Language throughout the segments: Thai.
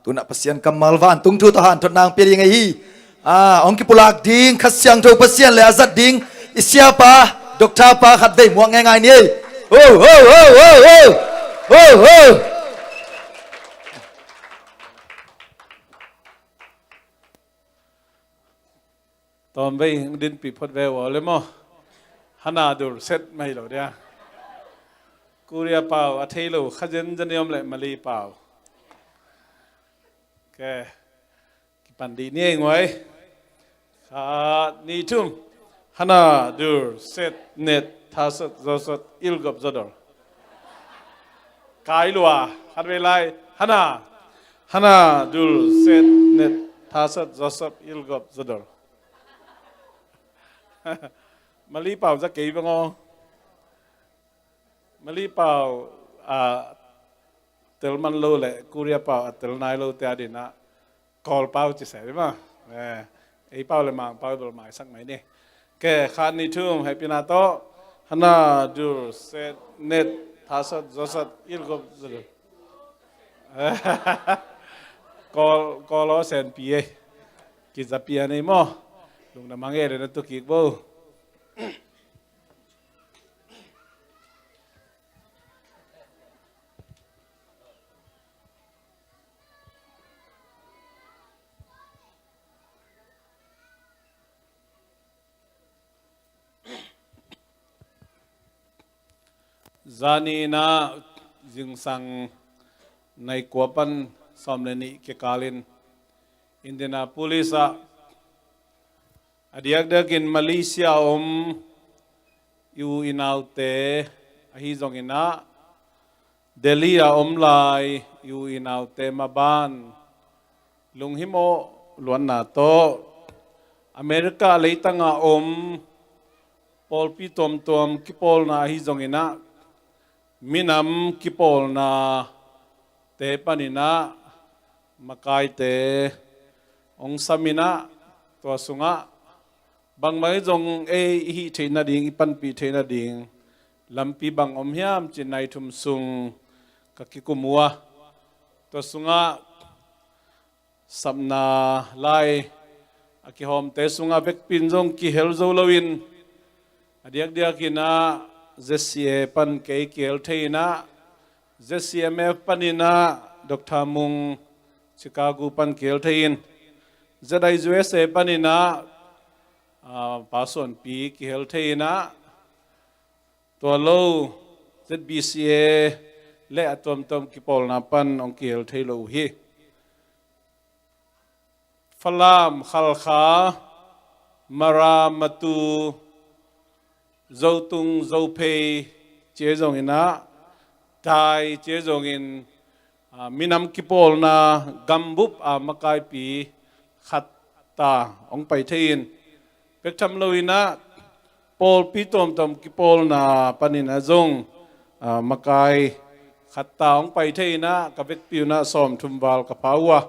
tu nak pasien kamal van tung tu tahan tu nang piring ai ong ki pulak ding khasyang tu pasien le azat ding isya pa doktor pa khat dei muang ngai niตอนไปดินปีพดเววเลยมั้งฮันนาดูเซตไม่หรอกเนี่ยกูเรียเปล่าอาทิตย์ลูขยันจะนิยมเลยมาลีเปล่าแกกิปันดีนี่เองไว้นี่ทุ่มฮันนาดูเซตเน็ตท่าสดจสดอิลกับจดอร์กายลัวฮัดเวลัยฮันนาดูเซตเน็ตท่าสดจสดอิลกับจดอร์มาลีเปล่าจะกี่บ้างอ๋อมาลีเปล่าเตลมันโลเลยกูเรียเปล่าเตลนายโลเตียดินะกอลเปล่าจะใส่ไหมมั้งไอ้เปล่าเลยมาเปล่าโดนหมายสักไหมเนี่ยแกขาดนิทุ่มให้พินาโตฮันนาดูเซตเน็ตท่าสดจสดอิลกับจดกอลล้อเซนปีกิจปีอันนี้มั้งลุงน้ำมังเอเรนตุกิกบูจานีนาจึงสั่งในกัวปันสอมเลนิเกกาลินอินเดียนาโพลิสadiak dakin Malaysia yu inaute ahi zong ina Delhi lai yu inaute maban lunghimo luan na to America leitanga Paupi tom kipol na ahi zong ina minam kipol na te panina makai te ong samina to sunga bang mai jong hi theina ding ipan pi theina ding lampi bang hiam chinai thum sung kakikumua to sunga samna lai akihom te sunga vek pin jong ki hel zo lowin adiak ina zca pan ke kel theina zcmf panina dr mung chicago pan kel thein zai usa panina pason pi ki hel theina to lo zbca le atom ki pol na pan ong ki hel thelo hi falam khalkha maramatu zautung zaupei che jong ina tai che jong in minam ki pol na gambup makai pi khatta ong pai thein pek tham loina pol pi tom ki pol na panina zong makai khatta ong pai theina ka vek piuna som thumwal ka pawa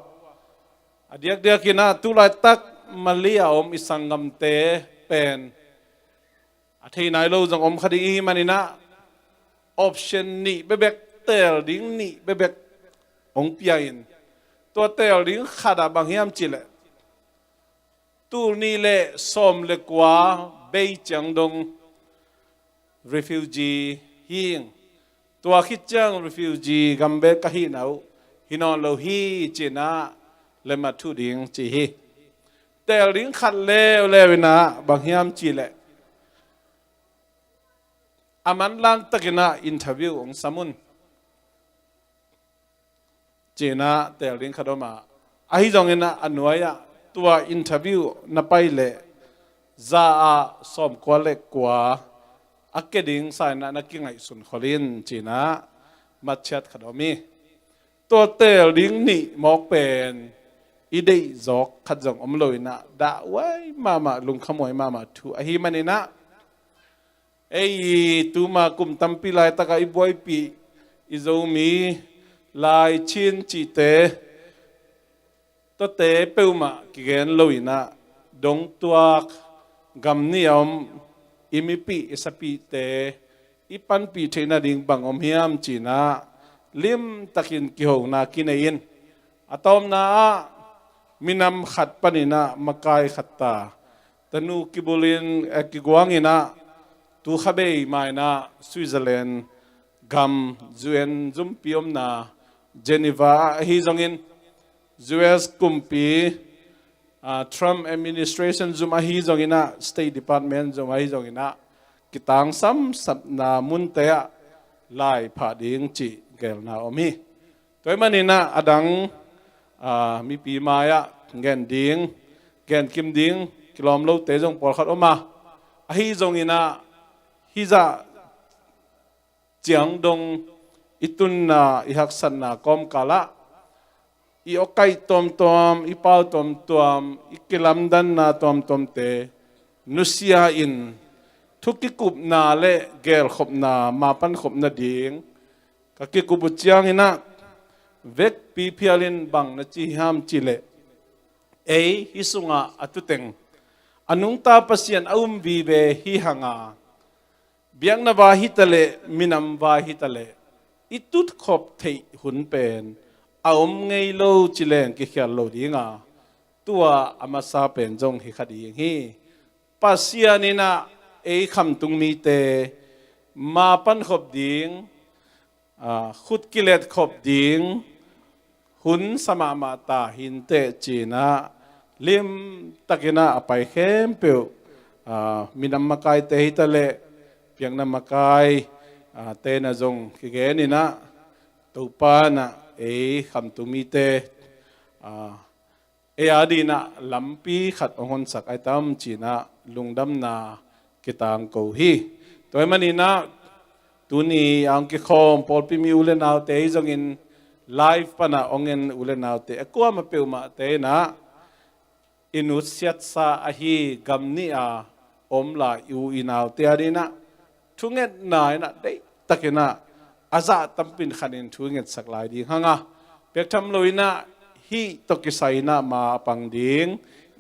adiak kina tulai tak malia isangam te pen athei nai lo jong khadi hi manina option ni bebek tel ding ni bebek ong piain to tel ding khada bang hiam chile tu ni le som le kwa bei chang dong refugee hing tua khit chang refugee gambe ka hi nau hinon lo hi china le ma thu ding chi hi tel ding khat le na bang hiam chi le aman lang takina interview ong samun china tel ding khadoma ahi jong ina anuayaตัวอินเทอร์วิวนับไปเลยจะสอมกว่าเล็กกว่าอักเกดิงสายนักกิงไอสุนขลินจีน่ามาเช็ดขดมีตัวเตลดิ้งนี่มอกเป็นอีเดย์จอกขัดจงอมลอยนะด่าไว้มาลุงขโมยมาถูไอฮิมันนี่นะไอตูมากุมตั้มปีลายตะกายบวยปีอิโซมีลายชินจีเตตัวเตะเปิวมากิเกนลอยนะดงตัวกำนี่อมอิมิปีอิสปีเตอีปันปีเทนาดิงบังอมเฮียมจีน่าลิมตะกินกิโหนากินเอง อะตอมนามินำขัดปนินะมากายขัดตาตนูกิบุลินกิกวางอินะตูขบายมานะสวิตเซอร์แลนด์กัมจูเอ็นซุมพิอมนาเจนีวาฮิจงอินUS กุมปีTrump administration ซุมฮิจงอินะ State Department ซุมฮิจงอินะกิตังซัมสับนามุนเตะไล่ผาดิงจีเกลนาอมีตัวมันนี่นะอดังมีปีมายะเงินดิงเงินคิมดิงกิโลมโลเตจงปอลขัดออกมาฮิจงอินะฮิจะเจียงดงอิตุนนาอิฮักสันนากอมกาละอีโอไกตอมตอมอีเป้าตอมตอมอีกิลัมดันนาตอมตอมเตนุสยาอินทุกกิกุบนาเลเกลขบนามาปันขบนาดิงกกิกุบเจียงอินะเวกปีเพียลินบังนจีฮามจิเลฮิสุงะอตุเตงอนุงตาปัสยันอุมวีเบฮิฮังาเบียงนาวาฮิตะเลมินัมวาฮิตะเลอิตุตขบเทหุนเป็นอาอมไงโลจิเลงกิเขียนโลดีงาตัวอามาซาเป็นจงฮิคดีฮีปัสยันนินะคำตุงมีเตมาปันขบดิงขุดกิเลสขบดิงหุนสมามาตาหินเตจีนะลิมตะกินะไปเข้มเปียวมีน้ำมะกายเตหิตะเลเพียงน้ำมะกายเตนะจงกิเกนี่นะตุปานะคำตุมีเตอาดีนะลำปีขัดองค์สักไอตามจีนะลุงดำนากิตังกูฮีตัวมันนี่นะตัวนี้อังกิคอมพอลพิมีอุเลนเอาเตยจงอินไลฟ์ปนะองเงินอุเลนเอาเตะกัวมาเปียวมาเตนะอินุสยัตสาอหีกัมนีอาอมลาอยู่อินเอาเตะดีนะทุงเงินนายนะได้ตะกินะอาซาตัมปินขันินทุงเงินสักหลายดีฮังอ่ะเปียกทำลอยนะฮีตกิไซนะมาปังดิง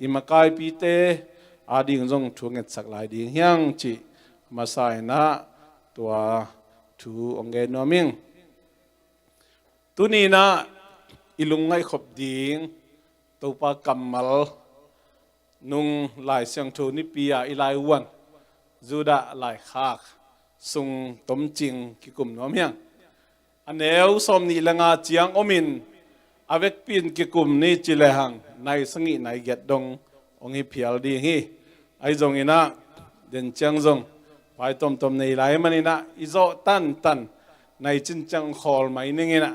อิมากายปีเตอาดิงจงทุงเงินสักหลายดีเฮียงจีมาใส่นะตัวทูองเกนนอมิงตัวนี้นะอิลุงไงขบดิงตัวปากำมัลนุงลายเสียงทูนิปียาอิลายวันจูดาลายขากสุงต้มจิงกิกุมนอมิงอันเอวสมนีละงาเจียงอมินอเวกปินกิกุมนี่จิเลหังในสังกีในเกตดงองฮิพิลดีฮีไอจงอินะเดินเจียงจงไปต้มในหลายมันนี่นะอิโซตันในจินจังคอลไม่นิ่งนะ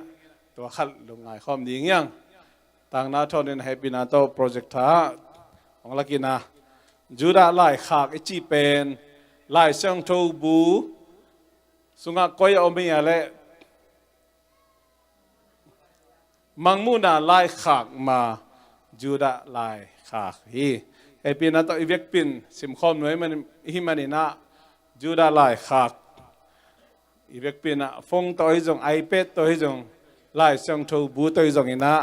ตัวขัดลงไงข้อมดีเงี้ยต่างนาทอนินให้ปีนาโตโปรเจกต์ท่าของลักกินะจูดาไล่ขากไอจีเป็นไล่เสียงทูบูสุงะก้อยอมีอะไรมังมูนาไล่ขากมาจูดาไล่ขากฮีไอปีนาโตอีเวกปินสิมคอมหน่วยมันฮิมันนี่นะจูดาไล่ขากอีเวกปีนะฟงตัวให้จงไอแพดตัวให้จงไล่เสียงทูบูตัวให้จงอินะ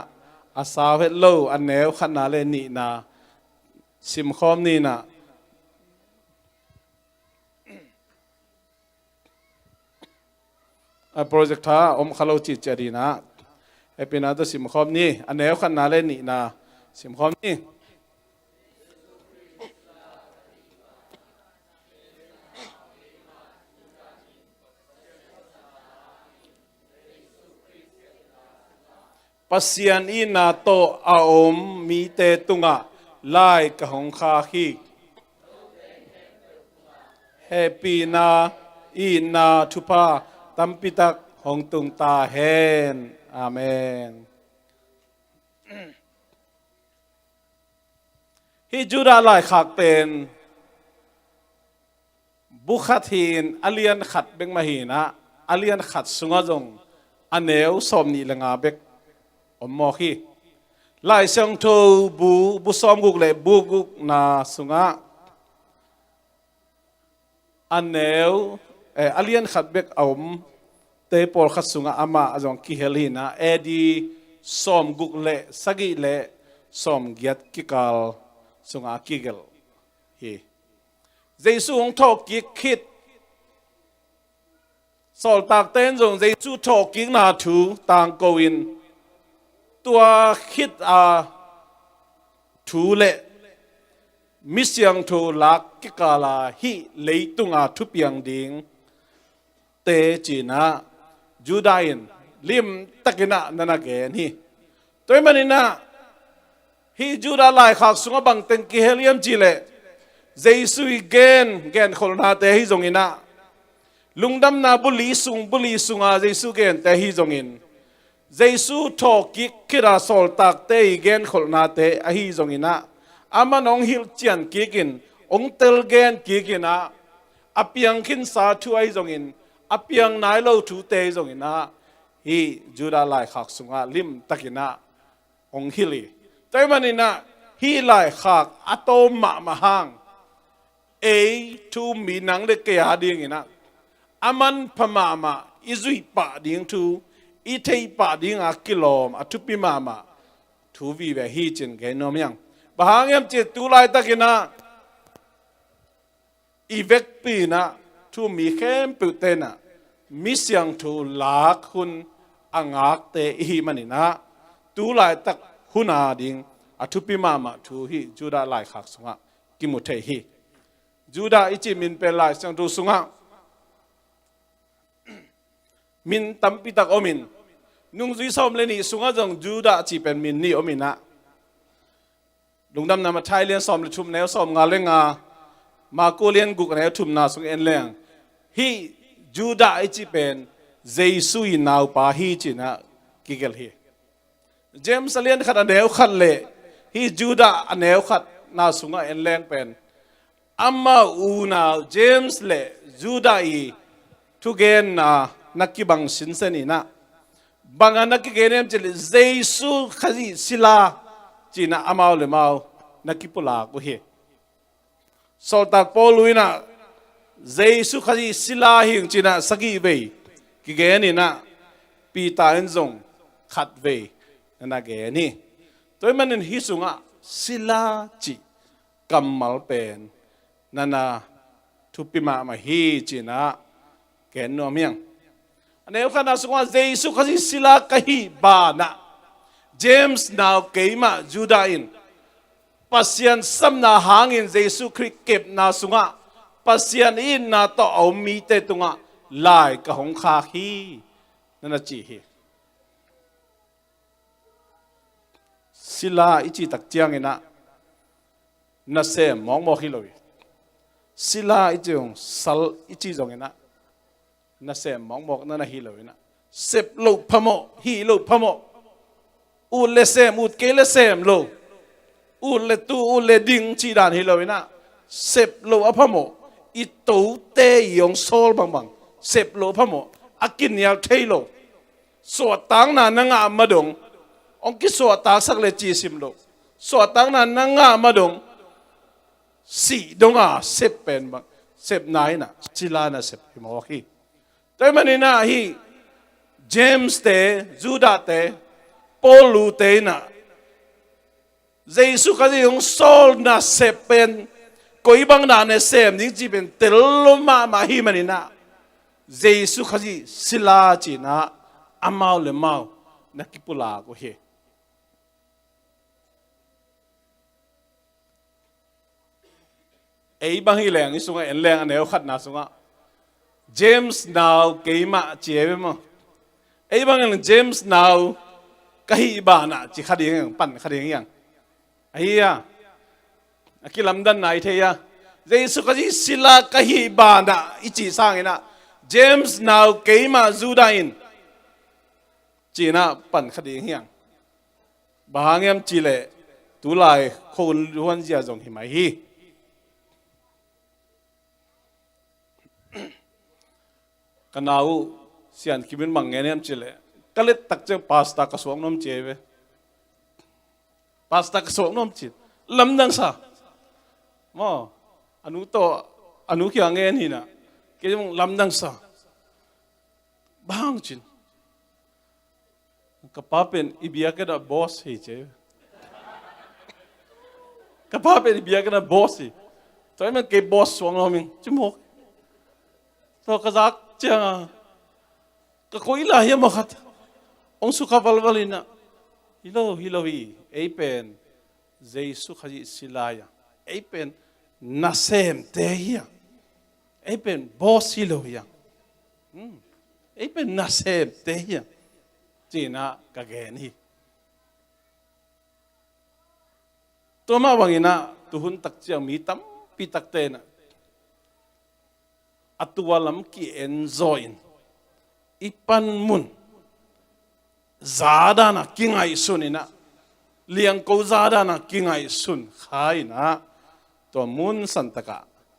อาสาเวทโลอันแนวขนาดเลนี่นะสิมคอมนี่นะโปรเจกต์ท่าอมขลุ่ยจิตเจดีนะไอปีนะตัวสิมคอมนี่อันแนวขนาดเลนี่นะสิมคอมนี่ปัสยันอินาโตอาอมมีเตตุงะไล่กะหงคาฮีเฮปีนาอินาทุพาตัมปิตักหงตุงตาเฮนอาเมนฮิจูดาไล่ขากเป็นบุคทีนอเลียนขัดเบงมาหีนะอเลียนขัดสุงจงอันเนวสมนิลงาเบกอมมอคีไล่เสียงทูบุซ้อมกุกเลยบุกุกนาสุงะอันเนวอเลียนขัดเบกอมเตปอลขัดสุงะอามาจงกิเฮลีนะดีซ้อมกุกเลยสกิเลยซ้อมเกียรกิกาลสุงะกิเกลฮีเจสุงทอกกิคิดสอลตากเต้นจงเจสุทอกกินาทูต่างโกวินต ตัวคิดทูเล่มิเสียงทูลักกิกาลาฮิเลยตุงทุบยังดิ่งเตจีนะจูดาอินลิมตะกินะนันเกนฮีตัวมันนี่นะฮีจูดาไลขักสุงบังเต็งกิเฮลียมจีเล่เจสุยเกนคนนาเตฮิจงอินะลุงดำนาบุลีสุงเจสุเกนเตฮิจงอินเจสุทอกิคิราสอลตักเตยเกนคนนาเตอฮิจงอินะอามันองฮิลเจียนกิกินองเตลเกนกิกินะอเปียงขินสาธุไอจงอินอเปียงนายโลทูเตจงอินะฮีจูดาไลขักสุงลิมตะกินะองฮิลีแต่มันนี่นะฮีไลขักอัตโตมะหังเอทูมีนังเล็กเกียดิ่งนะอามันพม่ามาอิจุยปะดิ่งทูอิเทยปะดิ่งกิโลมอทุปิมาทูวีเวฮีจินเกนอมยังบางอย่างเจตุไลตะกินะอีเวกปีนะทูมีเข้มปุเตนะมิเสียงทูลักคุณอังอักเตอีมันนี่นะตุไลตะหุนาดิ่งอทุปิมาทูฮีจูดาไลขักสุงะกิมุเทฮีจูดาอิจิมินเป็นไลเสียงทูสุงะมินตัมปิตักอมินนุ่งจุยสอมเลนี่สุงะจงจูดาจีเป็นมินนี่อมินะลุงดำนำมาไทยเลียนสอมเลยชุมแนวสอมงาเลงามาโกเลียนกุกแนวชุมนาสุงเอ็นเลงฮีจูดาอิจิเป็นเจสุยนาวปาฮีจินะกิเกลฮีเจมส์เลียนขัดอันเนวขัดเล่ฮีจูดาอันเนวขัดนาสุงเอ็นเลงเป็นอามาอูนาเจมส์เล่จูดาอีทุเกนนักกิบังสินเซนีนะบางอันนักกิเกนเอ็มจิเลเจสุขจิศิลาจีน่าอามาวเลมาวนักกิปุลากุเฮสอลตักปอลุยนะเจสุขจิศิลาหิงจีน่าสกีเวกิเกนี่นะปีตาเอ็นซงขัดเวนั่นเกนี่ตัวมันเป็นฮิสุงะศิลาจีกัมมัลเป็นนั่นนะทุปิมาฮีจีน่าเกนนัวเมียงอันนี้ขณะสุงะเจสุขจิศิลากะฮีบานะเจมส์นาวเกมาจูดาอินปัสยันสัมนาหางอินเจสุคริเก็บนาสุงะปัสยันอินนาต่อเอามีเตตุงะลายกะหงคาฮีนั่นจีฮีศิลาอิจิตักเจียงอินะนั่นเสมมองมองฮิโลยศิลาอิจิองสัลอิจิจงอินะนั่นเสมมองมองนั่นฮิโลยนะเสพโลพโมฮีโลพโมอูเลเซมอูเกเลเซมโลอูเลตูอูเลดิงจีดานฮิโลวินะเซบโลอพะโมอิตูเตยองโซลบังเซบโลพะโมอากินยาเทโลสวดตังนานังอามาดงองกิสวดตังสักเลจีซิมโลสวดตังนานังอามาดงสีดงอาเซบเป็นบังเซบนายนะจิลานะเซบฮิมอฮีแต่มันนี่นะฮีเจมส์เตจูดาเตปอลูเตนะเจสุขจิองโซลนะเซเป็นก็อีบังนาเนเซมนิ่งจีเป็นเตลมาฮิมันนี่นะเจสุขจิศิลาจีนะอามาวเลมาวนักกิปุลาก็เฮไอ้บังฮิแรงนี่สุงเอ็นแรงอันเดียวขัดนะสุงเจมส์นาวเกมาเจียบมั้งไอ้บังเจมส์นาวก็ฮีบานะจีขัดยังปั่นขัดยังไอ้ยาอักลำดันไหนเทียเจสุขจิศิลาก็ฮีบานะอิจิสังอินะเจมส์นาวเกมาจูดาอินจีน่าปั่นขัดยังบางอย่างจีเล่ตุลายคนล้วนจะจงหิมะฮีกันเอาเสียนคิบินบังเงี้ยจีเล่ก็เลยตักเจ้าพาสต้ากระสวงน้ำเจเวพาสต้ากระสวงน้ำจีลำดังซะมออนุโตอนุขี้เงี้ยนี่นะเกี่ยวกับลำดังซะบางจีนกับป้าเป็นอิบิยากันบอสเฮเจกับป้าเป็นอิบิยากันบอสฮีตอนมันเก็บบอสสวงน้ำมิงจิมกตัวกระซักเจ้าก็คุยละเฮียมาขัดองสุขวัลวัลินะ ฮิโลฮีไอเป็นเยซูขจิสิลายไอเป็นนาเซมเตียไอเป็นบอสฮิโลฮีไอเป็นนาเซมเตียจีน่ากะเกนี่ตัวมาวังอินะตุหุนตักเจียงมีตั้มปีตักเตนะอัตัวลำกีเอ็นจอยน์อีปันมุนซาดานะกิงไอสุนินะเลี้ยงกูซาดานะกิงไอสุนขายนะตัวมุนสันตะกะ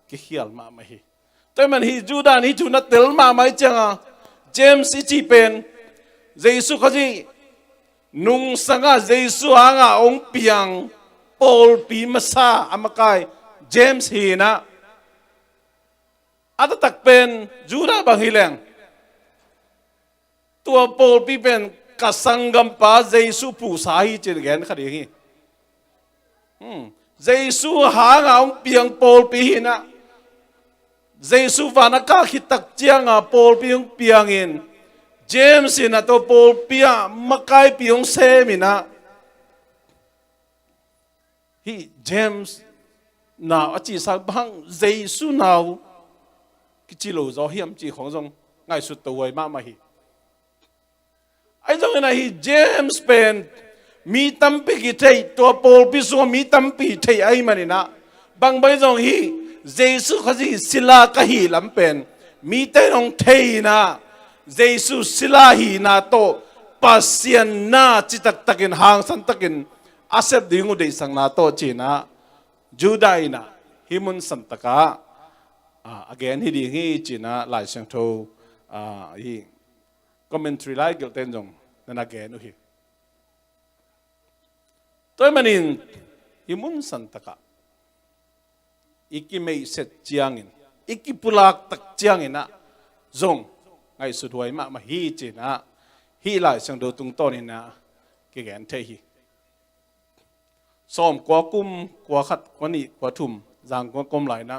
กิเฮียลมาไม่ฮีแต่มันฮีจูดานี่จูนัดเตลมาไม่จังอ่ะเจมส์อิจิเป็นเยซูขจีนุงสังอ่ะเยซูหางอ่ะองเปียงปอลปีมาซาอามากายเจมส์ฮีนะอัตตักเป็นจูดาบางฮิเลงตัวปอลปีเป็นกัสังกัมปาเยซูผู้สาฮีเจนแกนขดีฮีเยซูหางอ่ะองเปียงปอลปีนะเยซูวานักขิตักเจียงอ่ะปอลปีองเปียงอินเจมส์นะตัวปอลปีอ่ะมากายปีองเซมินะฮีเจมส์น่าอจิสักบังเยซูน่ากิจิโลจอฮิมจีของจงง่ายสุดตัวไว้มากมาฮีไอ้จงนะฮีเจมส์เป็นมีตั้มปีกิเทตัวปอลปีส่วนมีตั้มปีเทไอ้มันนี่นะบางใบจงฮีเยซูเขาจีศิลากะฮีลำเป็นมีแต่น้องเทนะเยซูศิลาฮีนาโตปัสเซียนนาจิตตักินหางสันตักินอาเซบดิงูเดสังนาโตจีนะจูดายนะฮิมุนสันตะกะagain hi ding hi china lai sang tho hi commentary lai gel ten jong na again hi toy manin himun santaka iki mei set chiangin iki pulak tak chiangin na zong ngai su thoi ma hi china hi lai sang do tung ton na ke gen the hi som kwa kum kwa khat kwa ni kwa thum jang kwa kom lai na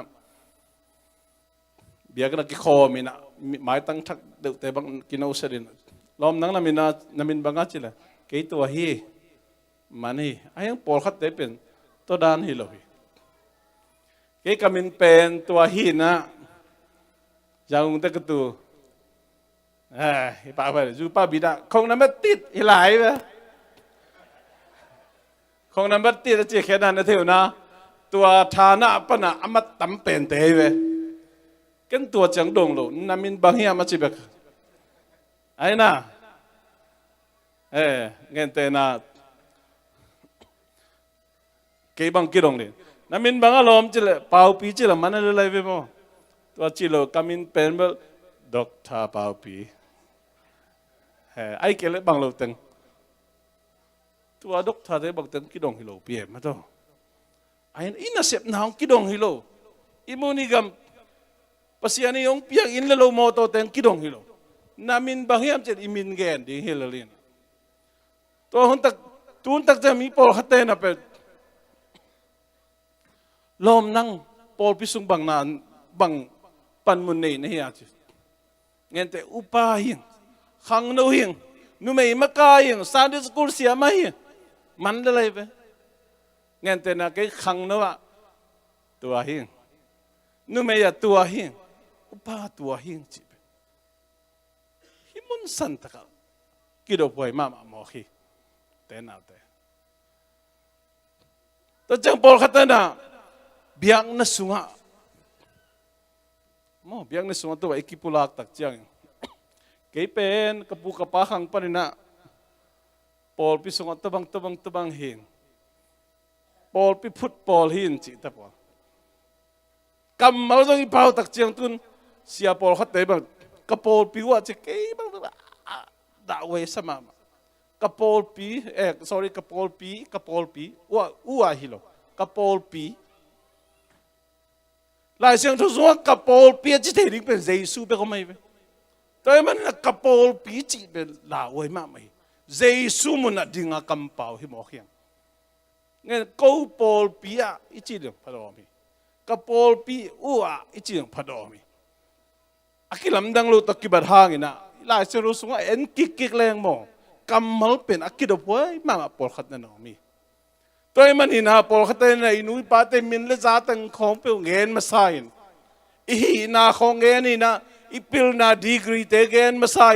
เบียกนักกิคอมินะหมายตั้งทักเดือดแต่บางกินเอาเสด็จล้อมนั่งนามินบางอาจิละเกยตัวฮีมันฮีไอ้ยังปอลขัดได้เป็นตัวดานฮีเลยเกยกามินเป็นตัวฮีนะยังแต่กตัวป้าไปจูป้าบิดาคงน้ำมันติดอีหลายไปคงน้ำมันติดจะแค่นั้นนะเท่านะตัวฐานะปนะอมตะตั้มเป็นเตยไปกันตัวจังดงโลนามินบางอย่างมาจีบไอ้น่ะเงินเตน่ะเก็บบังกิดงเลยนามินบางอารมณ์จีเลยเป่าปีจีเลยมันอะไรไปมั้งตัวจีโลกามินเป็นแบบด็อกเตอร์เป่าปีไอ้เกล็ดบางโลตึงตัวด็อกเตอร์ได้บอกตึงกิดงฮิโลเปียมาตัวไอ้อินาเสพน้องกิดงฮิโลอิมูนิกัมpasien ni yung piang inlalo mo to ten kidong hilo namin bahiam chen imin gen di hilalin to huntak jami pol hate na pe lom nang pol pisung bang na bang panmun nei na hiya chi ngente upahin khang no hin nu mei makayin sunday school sia mai man dalai pe ngente na kai khang no wa tua hin nu mei ya tua hin upa tua hin chi himun santaka kido poi mama mo hi tena te to jang pol khatana biang na sunga mo biang na sunga to ikipulak tak chiang kay pen kapu kapahang panina pol pi sunga tabang hin pol pi phut pol hin chi ta pol cầm máu rồi bao tắc chiang tun xia pol khát đấy bằng kapol pi wa che kei bang da we sama kapol pi sorry kapol pi wa hilo kapol pi lại xem tôi nói kapol pi chỉ thể địnhเป็นGiêsuไปก็ไม่ไปแต่มันkapol pi chỉเป็นลาวยมากไหมGiêsuมันน่ะดึงกำเป่าให้หมอเขียงงั้นกูปอลปีอ่ะอีจีเดียวพอดอมีกับปอลปีอ้วอีจีเดียวพอดอมีอากิลำดังลูตะกิบัดหางอินะหลายเชรุสุงเอ็นกิกแรงโม กำมัลเป็นอักกิดพวยมาปอลขัดนั่นน้องมีตัวมันนี่นะปอลขัดในนุ้ยปาเตมินเลจ่าตังของเปลเงินมาใส่อีน่าของเงินนี่นะอีพิลน่าดีกรีเตเงินมาใส่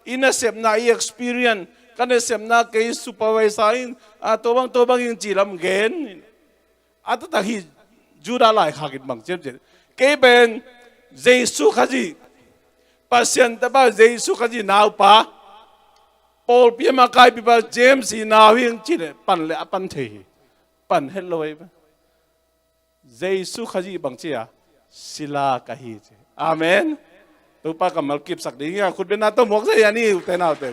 อีน่าเสพน่าอี experience กันเสพน่าเกย์ supervisor ตัวบางยังจีรำเงินตัวตาฮีจูดาไลขากิดบางเจ็บเจ็บเกย์เป็นเยซูขจีปัสยันต์บ้าเยซูขจีนาวป้าปอลพิมากายพิบาเจมส์นาวยังจีเนี่ยปั่นเลยปั่นเทปั่นเฮลโลยเยซูขจีบางเจียศิลากะฮีเจอาเมนตัวป้ากับมัลกิบสักดีงี้คุณเป็นนาตัวหมกเสียนี่แต่น่าเตะ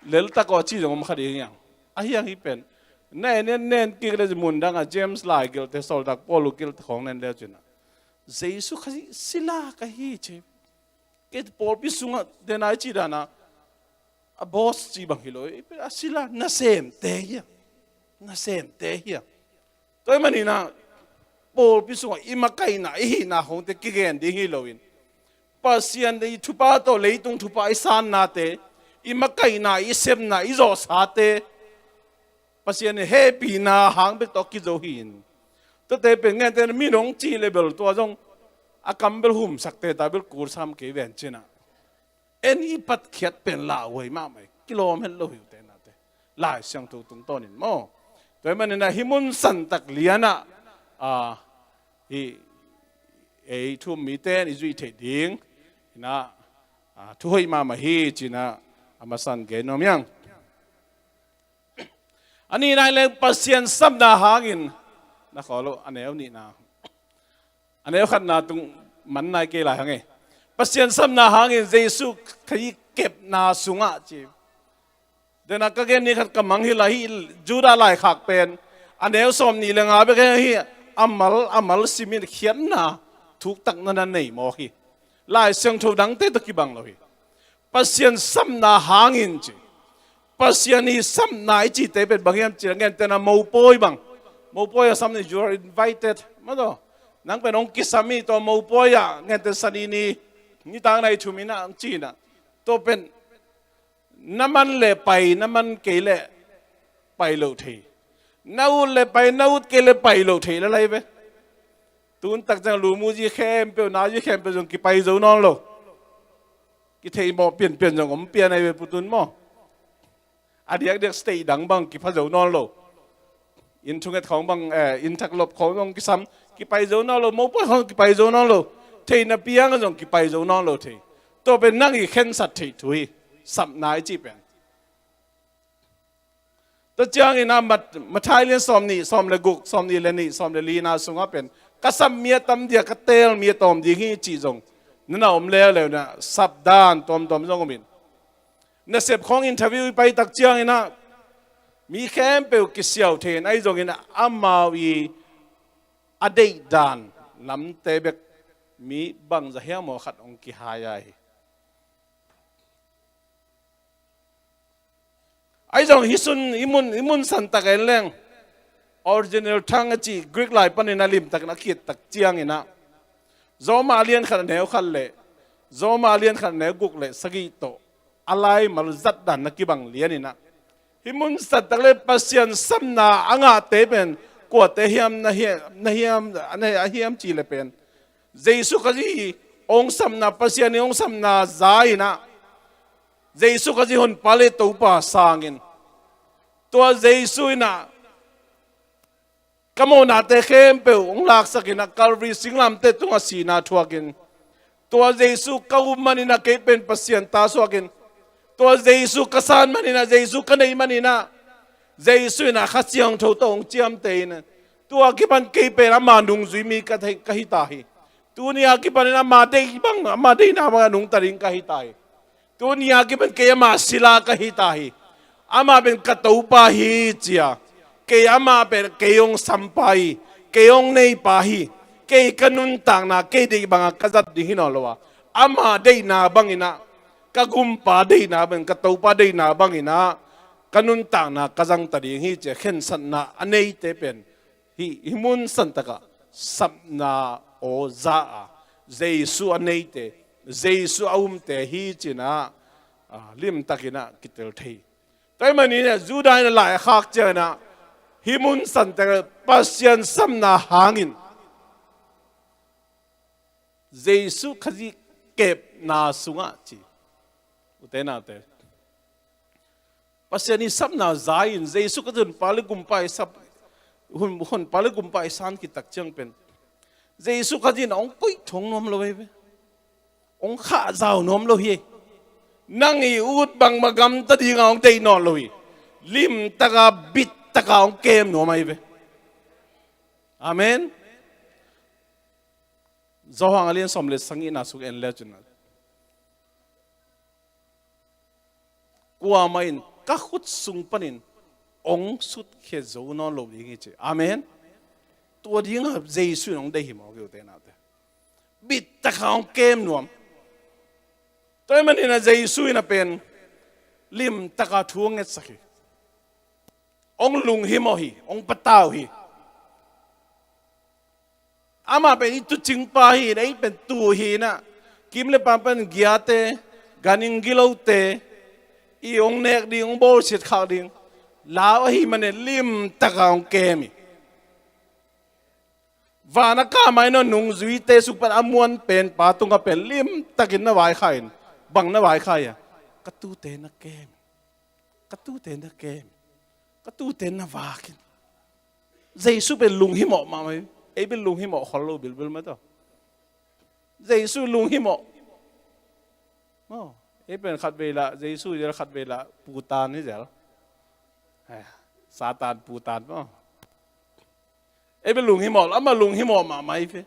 เลลตะกอชีจงมันขดีงี้ไอ้ยังฮีเป็นเน่นกิลเลยมุนดังเจมส์ไลกิลแต่โซลดักปอลูกิลของเน่นเดียวจินะเยซูขจีศิลากะฮีเจเกิดปอลพิสุงเดนายจีดานะบอสจีบังฮิโลยศิลาน่าเซมเตะน่าเซมเตะตัวมันนี่นะปอลพิสุงอิมาไกน่ะน่าหงเตกิเกนดิ้งฮิโลวินปัสยันเดทุบาโตเลยตรงทุบาอิสานนาเตอิมาไกน่ะอิเซมน่ะอิโจสาเตปัสยันเฮปีน่ะหางเบตอกิโจหินตัวเตเป็นไงแต่มีน้องจีเลเบลตัวจงอากัมเบลหุมสักเตตาเบลกูร์ซามเกเวนจินะเอ็นอีปัดเขียดเป็นลาเวยมากไหมกิโลเมตรโลหิวเตนะเตลายเสียงตัวตรงต้นนี่มั้งแต่มันนี่นะฮิมุนสันตักเลียนะทุ่มมีเตนอิจุยเทดิงนะทุยมาฮีจินะอามาสันเกนอมยังอันนี้นายเล่นปัสยันซับนาหากินนะขอรู้อันนี้เอานี่นะอันนี้ขันนาตรงมันนายเกล่าไงปัสยันซับนาหากินเยซูขยี้เก็บนาสุงะจีเดี๋ยวนักเก็ตนี่ขัดกำมังฮิลาฮิจูดาไลขักเป็นอันนี้สมนี่เลงอาไปแค่ฮีอามัลสิมินเขียนนาถูกตักนั่นนี่มอฮีลายเสียงทูดังเตตกิบังเลยปัสยันซับนาหากินจีปัสยันนี่ซับนาจีเตเป็นบางอย่างจีเงี้ยแต่น่ะมูปอยบังมูปอยซับนี่ you are invited มาดูนังเป็นองค์กิสามีตัวมูปอยะเงี้ยแต่สันนี่ต่างในทุมินะจีน่ะตัวเป็นน้ำมันเละไปน้ำมันเกลือไปโลทีน้ำเละไปน้ำเกลือไปโลทีแล้วอะไรไปตุนตักจังลูมูจีเข้มเปียวนาจีเข้มเปียวจงกี่ไปเจ้านองโลกี่เทย์บอกเปลี่ยนจงผมเปลี่ยนในเวปุตุนมั้งอันเดียกสเตย์ดังบังกี่พะเจ้านองโลอินทุเกตของบังอินทักลบของบังกี่ซ้ำกี่ไปเจ้านองโลมูปของกี่ไปเจ้านองโลเทย์นับเปียงก็จงกี่ไปเจ้านองโลเทย์ตัวเป็นนักอีเข็นสัตย์เทย์ถุยสับนายจีเป็นตัวเจ้าอินามาไทยเรียนสอมนี่สอมเลกุกสอมนี่เลนี่สอมเลลีนาสุงาเป็นก็สัมเมียตั้มเดียกเตลเมียตอมดีงี้จีจงนั่นเอาเลี้ยวเลยนะสับด้านตอมจงก็มินในเสพของอินเทอร์วิวไปตักเจ้าอินามีแค่เปลวกิเสียวเทนไอจงอินาอามาวีอดีตดานลำเตเบกมีบังจะเหี้ยหมอขัดองกิหายายไอ้เจ้าฮิซุนอิมุนสันตะเกนแรงออริจินัลทั้งจีกรีกไลปันในนาลิมตักนักขีดตักเจียงอินะโซมาเลียนขันแนวขันเล่โซมาเลียนขันแนวกุกเล่สกีโตอะไรมาลุจัดดันนักกิบังเลียนอินะฮิมุนสันตะเล่ปัสยันซัมนาอ่างเตเป็นกวดเทียมนะเฮียมจีเลเป็นเจสุขจีองซัมนาปัสยันองซัมนาใจนะเจสุขจีหุ่นพาเลตุปาสางินตัวเจสุนะกโมนาเตเข้มเปองลักษกินะกัลวีสิงลำเตตุงสีนาทัวกินตัวเจสุกาวมันนะเกเป็นปัสยันตาสวกินตัวเจสุกษานมันนะเจสุกันในมันนะเจสุนะขัดเสียงทูตองเจียมเตนะตัวกิบันเกเป็นอามานุงจุยมีกะฮิตาฮิตัวนี้กิบันอามาเดบังอามาเดนามานุงตริงกะฮิตาฮิตัวนี้กิบันเกยมาศิลากะฮิตาฮิอามาเป็นกะตูปาฮิเจียเกยอามาเป็นเกยองสัมปายเกยองเนยปาฮิเกยกันุนต่างนาเกยเดบังกะจัดดิฮินอลวะอามาเดนาบังอินะกะกุมปาเดนาเป็นกะตูปาเดนาบังอินะกันุนต่างนากะจังตดิฮิเจเข็นสันนาอันเนยเตเป็นฮิมุนสันตะกะสับนาโอซาเจสุอันเนยเตเจสุอาอุมเตฮิจินะ ลิมตักินะกิเตลเทแต่มันนี่เนี่ยจูดาหลายขักเจนะฮิมุนสันแต่ปัสยันสัมนาหางินเยซูขจิเก็บนาสุงะจีอุเทนาเตปัสยันนี่สัมนาใจอินเยซูก็จะปาลกุมไปสับหุ่นปาลกุมไปสันกิตักจังเป็นเยซูขจินองกุยทงนมเลยองข้าเจ้านมเลยนั่งอีอุดบังมากำตัดยังองเตยนอนเลยลิมตะกาบิดตะกาองเกมหนูไม่เว้อาเมนจอหังเลียนสมเลสังอินาสุกเอ็นเลจุนกัวไม่นกัขุดสุงปนินองสุดเขจวนอนลบยังไงเจอาเมนตัวดิ้งหับเจสุนองได้หิมเอาเกี่ยวเตนาเตบิดตะกาองเกมหนูตัวมันนี่นะเจสุยนะเป็นลิมตะกาทวงเงสักองลุงหิมหีองปะตาวหีอามาเป็นอิตุจิงปาหีได้เป็นตัวหีนะกิมเลปามเป็นกียเตกานิงกิโลเตอีองเนกดิองโบสิตขาวดิงลาวหีมันเนี่ยลิมตะกาองเกมิวานักการไม่นนุงจุยเตสุปันอมวนเป็นปาตุงก็เป็นลิมตะกินนวายไข่บังนวายไข่อะกระตูเตนักเกมกระตูเตนักเกมกระตูเตนวากินเจสุเป็นลุงหิมอมาไหมไอ้เป็นลุงหิมอขอรู้บิลบิลไหมต่อเจสุลุงหิมออ๋อไอ้เป็นขัดเวลาเจสุจะขัดเวลาปูตานนี่เจ๋อซาตานปูตานป่ะไอ้เป็นลุงหิมอแล้วมาลุงหิมอมาไหมเพ่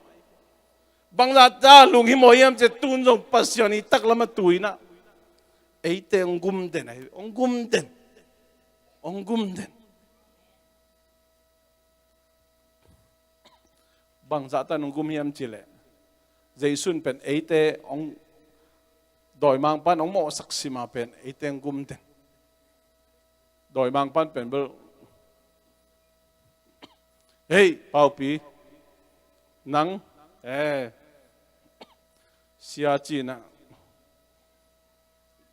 บางราจ้าลุงหิมอยังจะตุนจงปัสยานีตักละมาตุยนะไอ้เตองกุมเดนไอ้องกุมเดนองกุมเดนบางสัตว์องกุมยามจิเลเจสุนเป็นไอเตองดอยมังปันองโมสักสิมาเป็นไอเตองกุมเดนดอยมังปันเป็นเบลเฮ้ยเป่าปีนังเสียจีนะ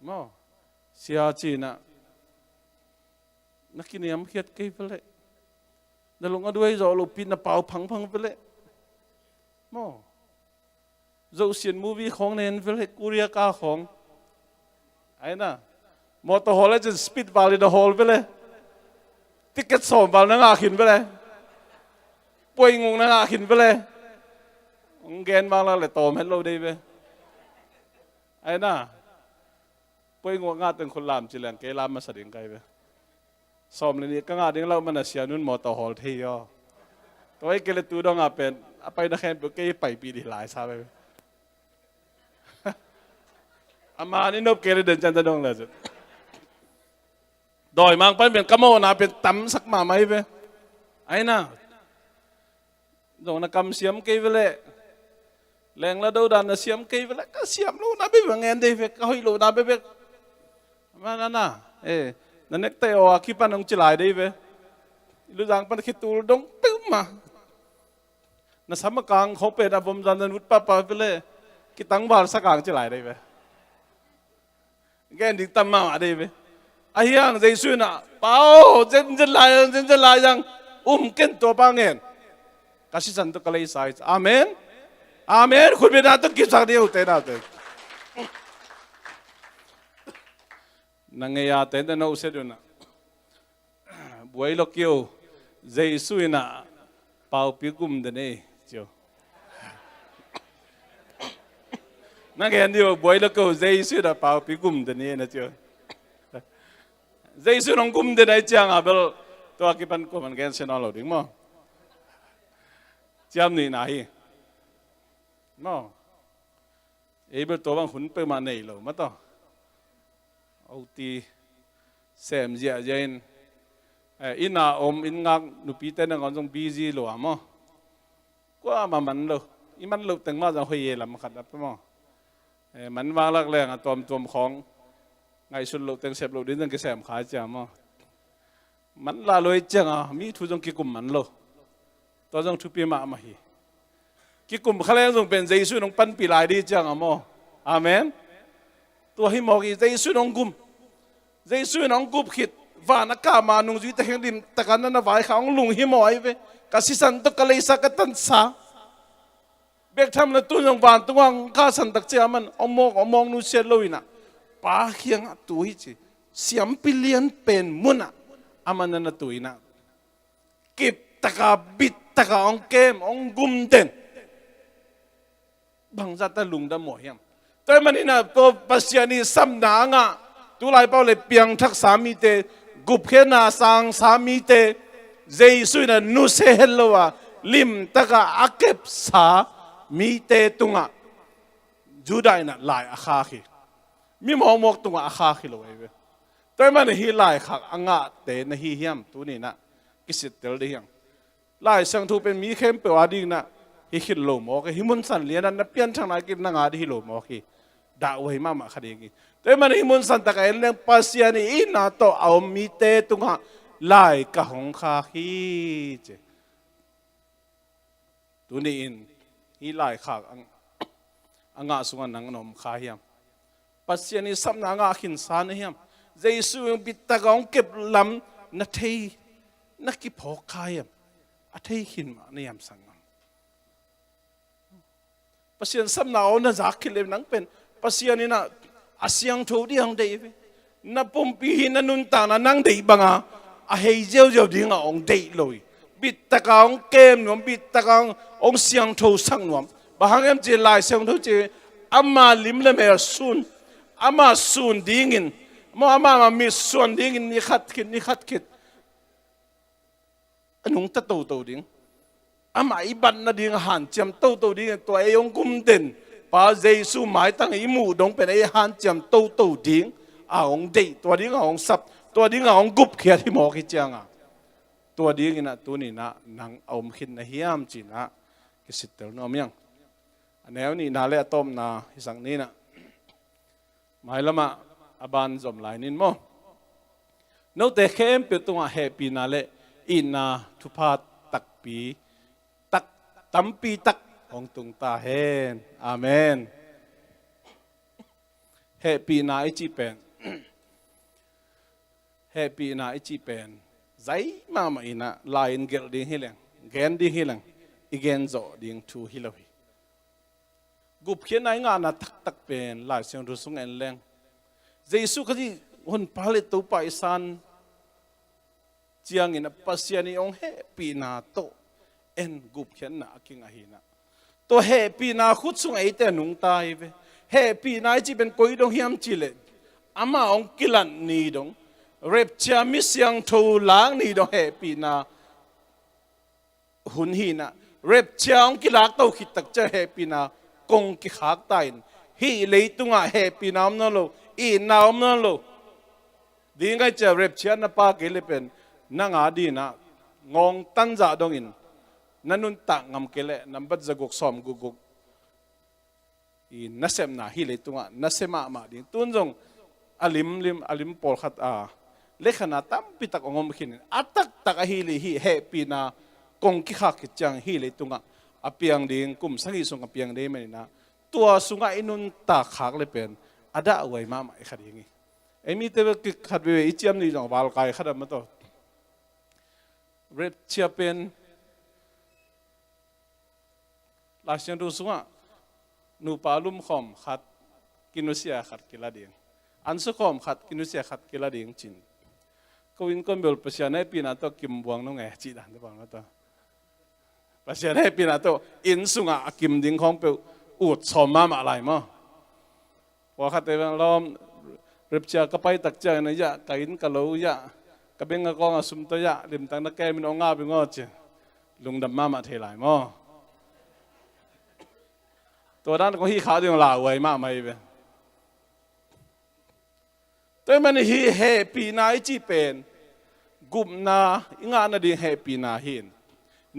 มอเสียจีนะนักกินยำเขียดกี่เปล่านั่นลงก็ด้วยจะลูกปีนเป่าพังเปล่ามอจะเสียนมูวี่ของเน้นเปล่ากุริยากาของไอ้น่ะมอเตอร์ฮอลล์จะสปีดบาลีเดอร์ฮอลล์เปล่าติ๊กเก็ตส่งบาลนั่งอาขินเปล่าป่วยงงนั่งอาขินเปล่าองแกนบางแล้วเลยโตไม่รู้ได้เปล่าไอ้น่ะป่วยงงงาตึงคนลามจิเลงเกลามมาสดิงไกลเปล่าสอมเลยนี่ก็งาดิ้งเรามันเสียนุ่นมอเตอร์ฮอลล์ที่ย่อตัวไอ้เกลตูดองอาเป็นไปนักแข่งเกย์ไปปีดีหลายซาไปอามานี่นบเกลเดินจันทดงเลยจุดดอยมังเป็นกระโมนาเป็นตำสักมาไหมเปไอ้น่ะดงนักกำเสียมเกย์ไปเลยแรงแล้วดูดันเสียมเกย์ไปเลยก็เสียมลูกน้าไปแบบเงินได้เฟกก็ให้ลูกน้าไปเฟกมานั่นน่ะนั่นเน็กเตอว่าคิดปันองจิลายได้เว้ยลูกจังปันคิดตูดงตึ้มมานั่นสามกลางเขาเป็นอาบมจันทร์วุฒิป้าไปเลยคิดตั้งบาลสักกลางจิลายได้เว้ยแกดิ้งตั้มมาได้เว้ยไอ้ยังใจสุน่ะเปล่าเจนลายยังเกินตัวปังเงินกสิจันตุกเลยสายอาเมนอาเมนคุณเป็นอะไรต้องคิดสักเดียวเท่านั้นนั่งเงียเต้นแต่เราเสด็จนะบวยลูกเกี่ยวเจสุยนะเป่าปีกุมเดนี่เจ้านั่งเห็นดิว่าบวยลูกเกี่ยวเจสุยนะเป่าปีกุมเดนี่นะเจ้าเจสุยน้องกุมเดนี่จังอ่ะเบลตัวกี่ปันกุมันแกนเซนอลดิ้งมั้งจำนี่นะฮีมั้งเบลตัวบางหุ่นเปิดมาในหรอมั้งต่อเอาตีเสมเจียเจนอินาอมอินงักนุปีเต้นงอนจงบีซีหลวมอ่ะก็มามันเลยอีมันเลยแต่งมาจะคุยลำขัดรับมั้งมันวางลักแรงอ่ะตัวของไงสุดเลยแต่งเสพเลยดิ้นก็เสมขายจ้ามั้งมันลาลอยจังอ่ะมีทุจงกิกุมมันเลยตัวจงทุปีมามาฮีกิกุมเขาเรียกจงเป็นเจสุน้องปั้นปีลายดีจังอ่ะมั้งอาเมน ตัวให้มองอีใจสุนองกุมใจสุนองกุบขิดวานักกามานุงจุยตะเฮงดิมตะกันนั้นวายเขาลุงหิมอยเวกสิสันตุกะเลยสักตันสาเบกทำละตุนองวานตุงังกาสันตักเจามันอมองนุเชลอยนะปาเฮียงตุยจีเสียมปิเลียนเป็นมุนะอามันนั่นตุยนะกิบตะกาบิดตะกาองเกมองกุมเด่นบางจัตตะลุงดะหมอยมแต่มันนี่นะตัวปัสยานีซ้ำหนางะตุลายเป้าเลยเปียงทักสามีเตกุบเขนาสังสามีเตเจสุยนะนุเซเฮลวะลิมตะกาอักเก็บสามีเตตุงะจูดานะลายอาคาคีมีมองมอกตุงะอาคาคีเลยเว้ยแต่มันฮีลายขักอ่างะเตนะฮีเฮียมตัวนี้นะกิสิตเตลเดียงลายสังทูเป็นมีเข้มเปวาดิ่งนะฮิคิดโลมอกฮิมุนสันเลียนันนับเปลี่ยนทางไหนกินนางาดิฮิโลมอกีด่าไว้มาคดีงี้แต่มันฮิมุนสันตะกายเรื่องปัสยานีอินาโตเอามีเตตุงะลายกะหงคาฮีเจตัวนี้อินฮีลายขักอ่างะสุวรรณนังนมคาเฮียมปัสยานีสัมนางะขินสานเฮียมเจสุยบิดตะกองเก็บลำนัทเทนักกิพอกคาเฮียมอัทเทขินมาเนียมสังปัสยานสัมนาเอาหน้าจักขิเลนังเป็นปัสยานี่นะอาเซียงทูดีหังเดย์นับปุ่มปีหินนุนตานะนังเดย์บังอาเฮเจ้าดิ่งองเดย์เลยบิดตะกางเกมนวมบิดตะกางองเซียงทูสังนวมบางแห่งเจลายเซียงทูเจอามาลิมเลเมรซุนอามาซุนดิ่งินอามามีซุนดิ่งินนี่ขัดขิดอันนุ่งตะโตดิ่งอามาอีบันนาดิ่งหันเจียมโตดิ่งตัวเองกุมเด่นป้าเจสุหมายตั้งอีหมู่ดงเป็นไอ้หันเจียมโตดิ่งองเดย์ตัวดิ่งองสับตัวดิ่งองกุบเขียที่หมอกิจยังตัวดิ่งนะตัวนี้นะนางเอาขินนะเฮียมจีนะกิสิตเตอร์น้อมยังอันนี้นี่นาเล่ต้มนะที่สังนี้นะหมายละมาอบานจอมลายนินโมนู้แต่เข้มเปิดตัวแฮปปี้นาเล่อินนาทุพาตักปีตักตั้มปีตักของตุงตาเฮนอาเมนแฮปปี้นาไอจีเป็นแฮปปี้นาไอจีเป็นใจมาไม่นะลายเกลดิ้งฮิลังเกนดิ้งฮิลังอีเกนโจดิ้งทูฮิลวีกุบเขียนไองานนะตักเป็นลายเสียงรู้สึกเอ็นแรงเจสุขที่หุ่นพาเลตุไปสันเจียงอินะปัสยานีองแฮปีนาโตเอ็นกุบเขียนนะกิงอาหินะตัวแฮปีนาขุดสุงไอเตนุงตายเวแฮปีนาจีเป็นกุยดงเฮียมจิเลอามาองกิลันนีดงเรปเชียมิเสียงทูหลังนีดงแฮปีนาหุ่นหินะเรปเชียงกิลักโตขิดตักเจแฮปีนากงกิขากตายฮีเลยตุงะแฮปีนามนั่นโลอีนามนั่นโลดีไงจะเรปเชียนนะปาเกลเป็นนังอาดีนะงงตันจ่าดงอินนั่นนุนตักงำเกลนับบัดจะกุกสอมกุกอีนัสเซมนะฮีเลยตุงะนัสเซมามาดิตุนจงอลิมปอลขัดเลขนาตั้มปิตักองมขินอัตตักฮีเลยฮีแฮปีนากงกิขากจังฮีเลยตุงะอเปียงดิ่งกุมสังกิสุงอเปียงดิ่งไม่นะตัวสุงะอินุนตักขากเลยเป็นอาดาอวยมาไม่ขัดยังไงไอ้มีแต่ว่าขัดเวอิจิมนี่จังบาลกายขัดมาตัวเรปเชียเป็นลาเชียนดูสุงะนูปาลุมขอมขัดกินุเซียขัดกิลาดิ่งอันสุขอมขัดกินุเซียขัดกิลาดิ่งจินก็วินก็เบลปัสยาในปีนั้นตัวกิมบวงน้องไงจีดันได้บ้างนะตัวปัสยาในปีนั้นตัวอินสุงะกิมดิ่งของเปลอุดสมมาอะไรมั้งว่าขัดแต่เราเรียบเชียก็ไปตักเจอเนี่ยยะกินกะโลยะก็เป็นกองสุมตัวยะริมตังนักแกมินองอาเป็นงอเจลุงดำมาเทลายมั้งตัวด้านก็ฮีขาดึงลาไว้มากไหมเว้ยแต่มันฮีเฮปีนาไอจีเป็นกุมนาอิงานนาดีเฮปีนาหิน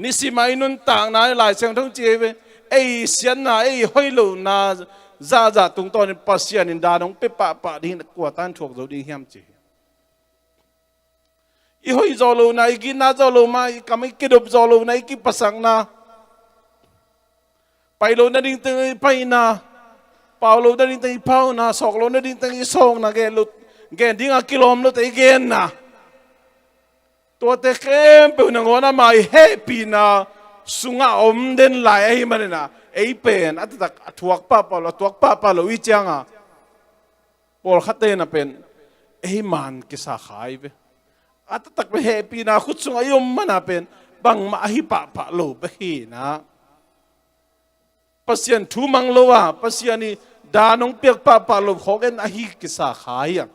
นิสิมาอินุนต่างนาหลายเสียงทั้งเจเวไอเสียนนาไอห้อยลูนาซาตรงตอนปัสยานินดาน้องเปปะดีนักกว่าตันถูกเราดีเฮียมเจอีห้อยจอลูนาอีกินนาจอลูมาอีกำไม่กิดบจอลูนาอีกิปัสังนาไปโลนาดิ่งตึงไปนา Paulo na din tayo pau na soklo na din tayo isong na gelut di nga kilom lo tayo gen na to te kempe na ngona mai happy na sunga den lai ai manina ai pen atak atuak pa Paulo ichanga Paul khate na pen ai man kisa Khai be atatak be happy na khut sunga yom manapen bang maahi pa lo behi na pasien tumang lowa pasiani danong piak pa lo hogen ahi kisa Khai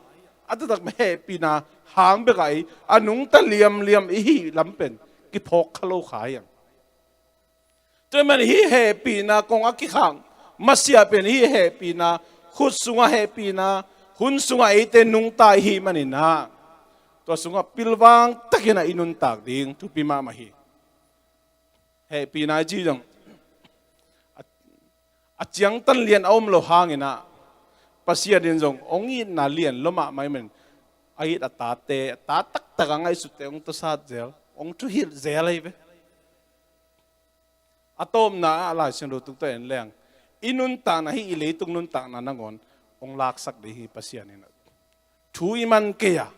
atatak me happy na hang be kai anung ta liam ihi lampen ki phok khalo Khai to man hi happy na kong akikhang masia pen hi happy na khut sunga happy na hun sunga ite nung ta hi manina to sunga pilwang takina inun tak ding tu pi mama hi happy na ji jong achiang tan lian om lo hangina pasia din jong ongi na lian loma mai men ai ta tak takangai sute ong to sa zel ong tu hil zel ai be atom na ala sin ro tuk to en leng inun ta na hi ile tung nun ta na nangon ong laksak de hi pasian ina thu iman keya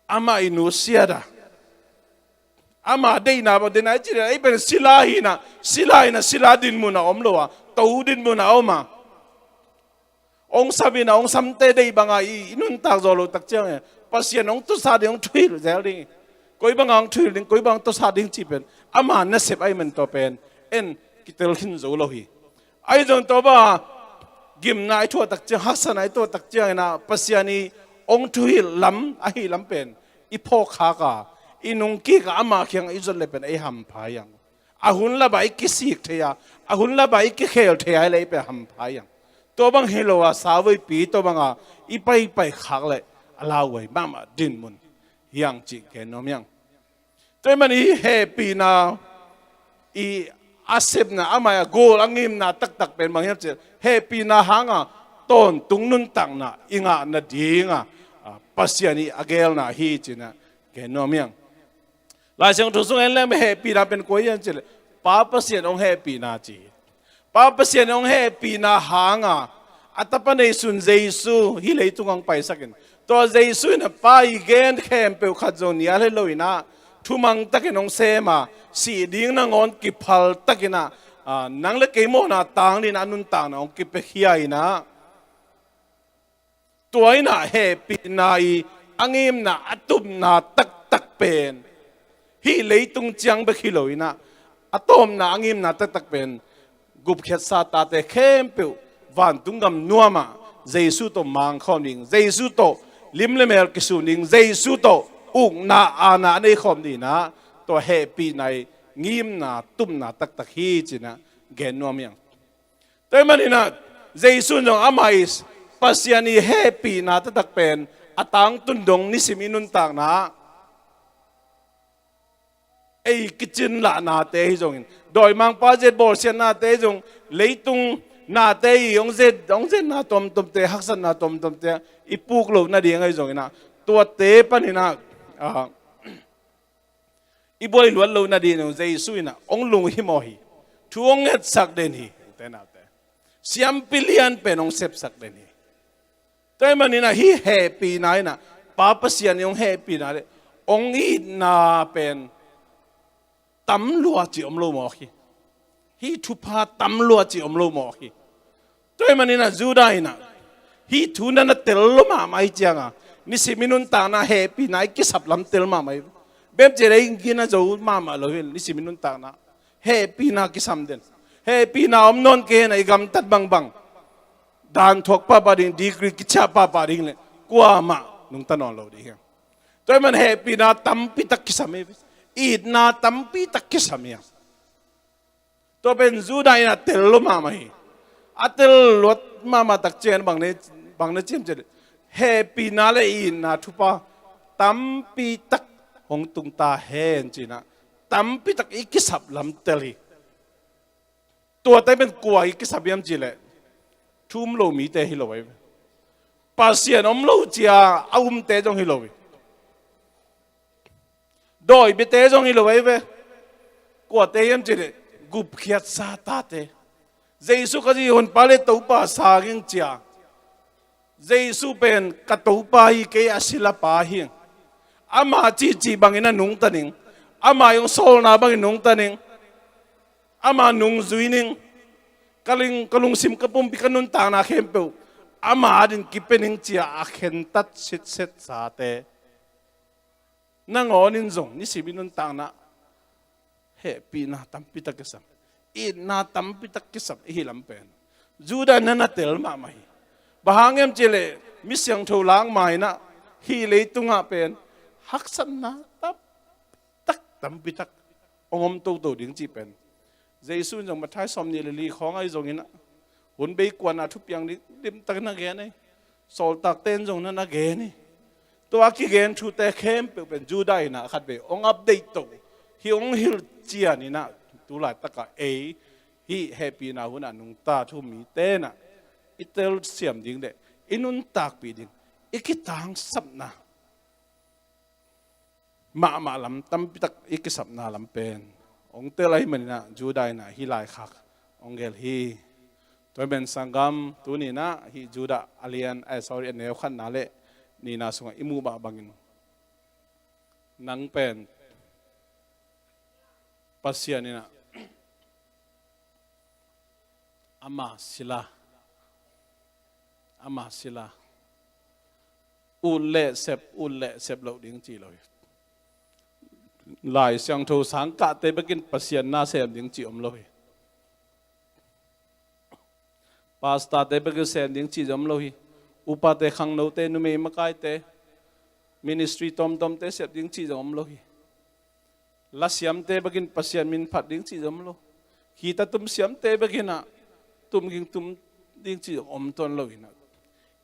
ama inu siada ama de na ba de na ji ai ben sila din mo na omlowa to din mo na oma ong sabi na ong samte de banga inun tak zolo tak chang pasian ong tu sa de ong thui zel ding koi bang ang thui ding koi bang to sa ding chi pen ama na sep ai men to pen en kitel hin zo lo hi ai jong to ba gim na ito tak chang hasan ito tak chang na pasiani ong thui lam ahi lam pen ipo kha ka inung ki ka ama kyang izol le pen ai ham phayang ahun la bai ki sik theya ahun la bai ki khel theya le pe ham phayang to bang helowa sawai pi to banga ipai khak le alawai mama din mun yang chi ke nom yang to mani happy na I asep na amaya goal angim na tak pen mangyam che happy na hanga ton tung nun tang na inga na dinga pasiani agel na hi china ke nomiang la sang tu sung en le happy na pen ko yan che pa pasian ong happy na chi pa pasian ong happy na hanga atapane sun jesu hi le tungang pai sakin to jesu na pa igen khem pe khadzon ya le loina thumang takinong sema si ding na ngon ki phal takina nang le keimo na tang ni na nun tang na ong ki pe hiai na tuai na happy na I angim na atum na tak pen hi leitung chiang be khiloi na atom na angim na tak pen gup khet sa ta te khem pe van tungam nuama jesu to mang khoming jesu to limlemel kisuning jesu to ung na ana nei khom ni na to happy nai ngim na tum na tak hi china gen nom yang toy manina jesu no amais pasiani happy na tak pen atang tundong ni siminun tang na ei kitchen la na te jong doi mang pa jet bol sian na te jong leitung na te yong jet na tom te haksan na tom te ipuk lo na ding ai jong na to te panina iboi luan lo na din jesu ina ong lung hi mo hi thuong het sak den hi te na te siam pilian penong sep sak den hi toy manina hi happy na ina papa sian yung happy na le ong I na pen tam lua chi om lo mo hi thu pa tam lua chi om lo mo hi toy manina JUDA ina hi thu na tel lo ma mai chianga ni siminun ta na happy na ki sap lam tel ma mai bem che rei ngina zo mama lo hin ni siminun ta na happy na ki sam den happy na om non ke na igam tat bang dan thok pa ding degree ki cha pa ding le kwa ma nung tanon lo di to man happy na tampi tak ki sam id na tampi tak ki sam ya to ben JUDA ina tel lo mama hi atel lot mama tak chen bang ne chim che happy na le in na thupa tampi tak hong tung ta hen china tampi tak ikisap lam teli tua tai ben kwa ikisap yam chile thum lo mi te hi lo wai pasien om lo chia aum te jong hi lo wi doi be te jong hi lo wai ve kwa te yam chile gup khiat sa ta te Giêsu cái gì hồn pa le tàu pa sa ging chia Giêsu pen ka tàu pa hi ke asila pa hi ama chi bangina nung taning ama yung sol na bangin nung taning ama nung zuining kalung sim kapum pikanun ta na khempeu ama din kipening chia akhen tat set sa te nangonin zong ni sibinun ta na happy na tampitak kesam na tampitak kesam hilam pen juda na natel ma mai bahangem chile misyang tholang mai na hi le tunga pen haksan na tak tampitak ongom to ding chi pen Giêsu jong mathai som ni li khong ai jong ina hun bei kwan a thu piang ni dim tak na ge nei sol tak ten jong na ge ni to a ki gen thu te khem pe pen juda ina khat be ong update to hi ong hil chia ni na tu la taka e hi happy na hun anung ta thu mi te na itel siam ding de inun tak pi ding ikitang sap na ma lam tam pitak ikisap na lam pen ong telai manina judai na hi LAIKHAK ong gel hi toy ben sangam tu ni na hi juda alian sorry neu khan na le ni na sunga imu ba bangin nang pen pasian ni na ama sila ule sep lo ding chi lo lại sang thâu sáng cả tế bất kinh pasian na xem tiếng chỉ lôi pasta tế bất kinh xem tiếng chỉ lôi upa tế khang nấu tế nume makai tế ministry tom tế xem tiếng chỉ lôi Lasiamte bất kinh pasian min phát tiếng chỉ lôi khi ta tum siamte bất kinh à tum kinh tum tiếng chỉ ton lôi na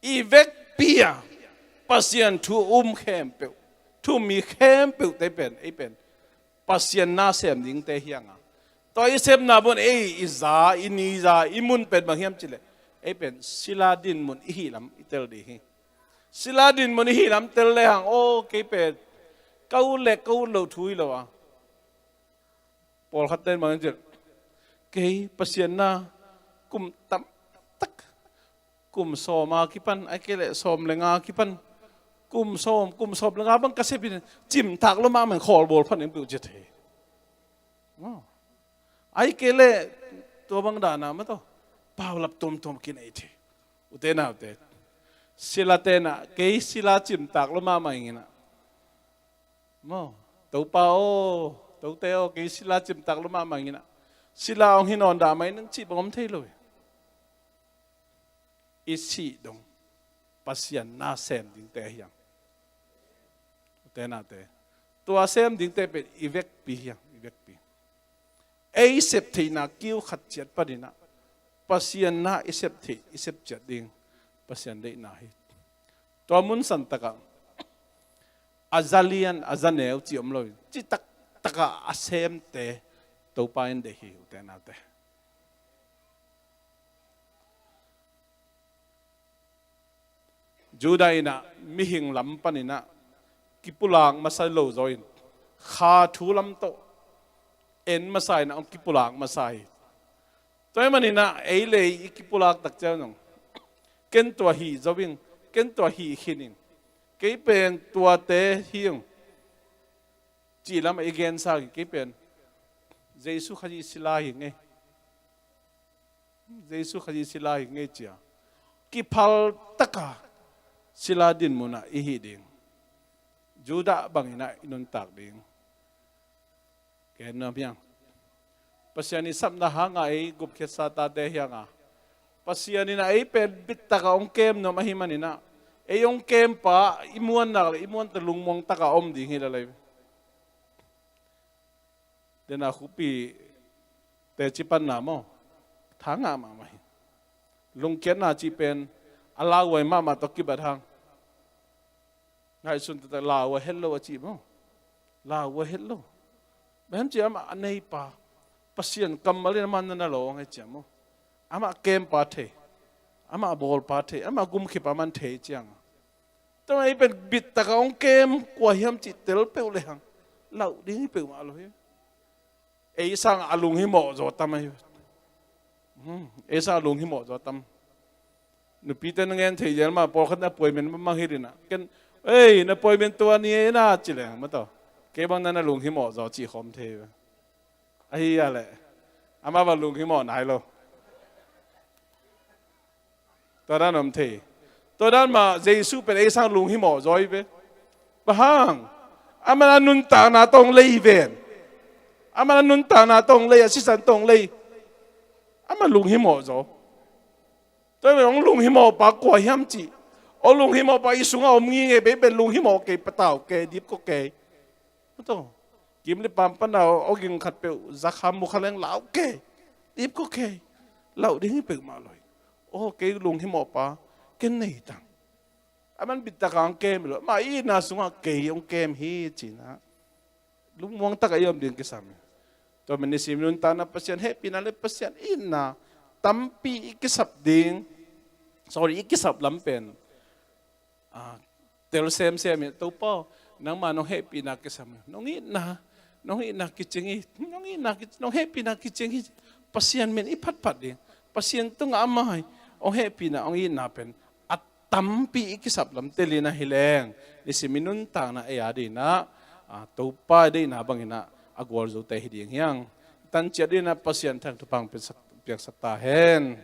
ivek pia pasian thu khem pe thu mi khem pe te pen e pen pasian na sem ding te hiang a toy sem na bon e iza iniza imun pen bang hiam chile e pen siladin mun hi lam itel di hi siladin mun hi lam tel le hang o ke pen kau lo thui lo a pol khaten bang chil ke pasian na kum tam tak kum so ma kipan ai ke le som lenga kipan kum som lenga bang kasepin chim thak lo ma man khol bol phan eng pu je the ai ke le to bang da na ma to paw lap tom kin ai the utena te sila tena ke sila chim tak lo ma mai ngina mo to pa o to te o ke sila chim tak lo ma mai ngina sila ong hinon da mai nang chi bom thei lo isi dong pasian na sem ding te hiang tena te tua sem ding te pe ivek pi hiang ivek pi ei sep thei na kiu khat chet padina pasian na isep chet ding pasian dei na hi to mun san taka azalian azaneu chi omloi chi taka asem te to pain de hi tena te JUDA ina mihing lam panina kipulang masai lo join kha thu lam to en masai na kipulang masai toy manina eile kipulang tak chaw nong ken to hi jowing ken to hi khinin ke pen tua te hiung chi lam again sa ke pen Giêsu khaji silai nge Giêsu khaji silai nge chia ki phal taka siladin muna ihi ding JUDA bangina inun tak ding ken na piang pasiani samna hanga ei gup khesa ta de hyanga pasiani na ei pen bit taka ong kem no mahimanina ei ong kem pa imuan ta lungmong taka om ding hilalai dena Khuppi te chipan na mo thanga ma mai lungken na chi pen alawai mama to kibat hang ngai sun ta lawa hello chi mo lawa hello bem chi ama anei pa pasian kamal man na lo ngai chi mo ama kem pa the ama bol pa the ama gum khipa man the chiang to ai pen bit ta ka ong kem kwa hiam chi tel pe le hang lau ding pe ma lo he ei sang alung hi mo zo ta mai esa lung hi mo zo tam nu pi ten ngen thei jel ma por khat na poi men ma hirina ken ei na poi men tua ni na chi le ma to ke bang na lung hi mo zo chi khom the ai ya le ama ba lung hi mo nai lo to dan om the to dan ma jesu pe esa lung hi mo zo i be ba hang ama nun ta na tong lei ven ama nun ta na tong lei si san tong lei ama lung hi mo zo tôi nói lung hi mo ba qua hiam chi o lung hi mo ba isu nga om ngi be be lung hi mo ke patao ke dip ko ke to kim le pam pa na o ging khat pe zakham mu khaleng lau ke dip ko ke lau ding pe ma loi o ke lung hi mo pa ke nei tang aman bit ta kang ke mi lo ma i na sunga ke ong kem hi chi na lung mong ta ka yom din ke sam to men sim nun ta na pasien happy na le pasien in na tampi ikisap ding sorry ikisap lampen tel sem to po nang manong happy na kisam nong ina kichingi nong happy na kichingi pasien men iphat ding pasien tung amai ong happy na ong ina pen at tampi ikisap lam telina hileng isiminun ta na ayadi na to pa de na bangina agwal zo te hiding yang tan chia de na pasien thang tupang piak sa tahen.